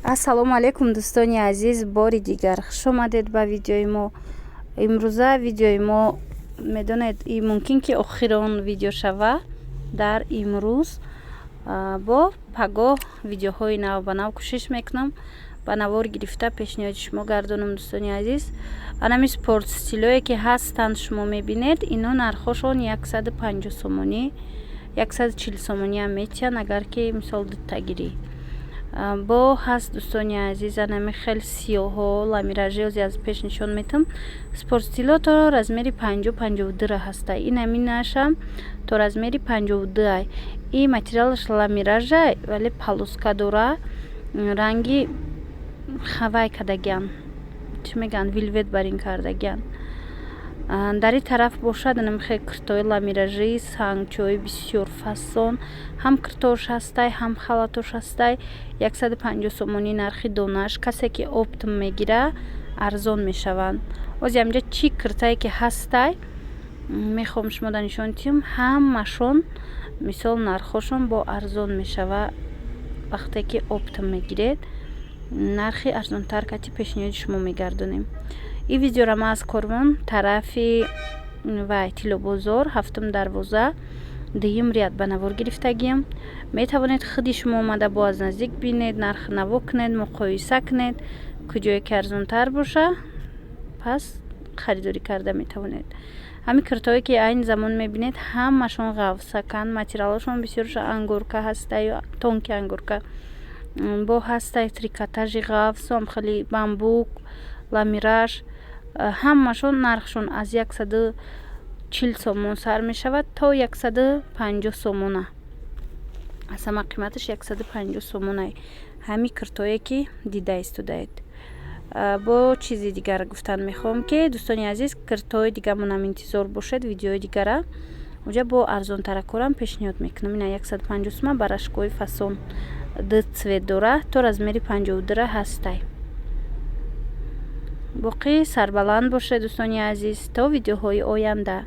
Ассалому алайкум дӯстони азиз, бори дигар хуш омадед ба видеои мо. Имрӯза видеои мо медонед мумкин ки охирон видео шава дар имрӯз. Бо пагоҳ видеоҳои нав ба нав кӯшиш мекунам ба навор гирифта пешниҳоди шумо гардонам. Дӯстони азиз, анами спорт стилое ки ҳастанд шумо мебинед, ино нархошон 150 сомонӣ, 140 сомонӣ ҳам метиҳанд агар ки мисол дуттагирӣ бо ҳаст. Дӯстони азиз, анами хел сиёҳо ламиражи аз пеш нишон метам. Спортстило то размери 50-52 ҳаста. Ин аминашам то размери 52. И материалаш ламиража, вале полоска дора, ранги хавай кардагиан, чӣ мегӯянд, вилвет бар ин кардагиан. Дар ин тараф бошад намихе киртои ламиражи сангчои бисёр фасон, ҳам киртош ҳастай, ҳам халатош ҳастай. 150 сомонӣ нархи донааш. Касе ки оптом мегира арзон мешаванд. Ози ҳамҷа чӣ киртае ки ҳастай мехоҳам шумо дар нишон диҳам, ҳамашон мисол нархошон бо арзон мешава. Вақте ки оптом мегиред нархи арзонтар кати пешниҳоди шумо мегардонем. این ویدیو را ما از کرمان طرفی و تیلو بازار هفتم دروازه دیم ریاد به نوار گرفتگیم. می توانید خودی شما آمده با از نزدیک بینید، نرخ نوار کنید، مقایسه کنید، کجای که ارزان تر باشه پس خریداری کرده می توانید. همین کرتایی که این زمان می بینید همشون غوثکن، ماتریالشون بسیارش انگورکا هسته یا تونک انگورکا با هسته تریکاتاژ غوث هم خیلی بامبوک ламираж ҳамашон нархшон аз 140 сомон сар мешавад то 150 сомона. аз ҳама қиматаш 150 сомона. ҳами киртое ки дида истодаед. бо чизи дигар гуфтан мехоҳам ки дӯстони азиз, киртои дигармонам интизор бошед. видеои дигара уҷа бо арзонтаракорам пешниҳод мекунам. ина 150 сомон барашкои фасон ду цвет дора, то размери 52 ҳастай. боқӣ сарбаланд бошед дӯстони азиз, то видеоҳои оянда.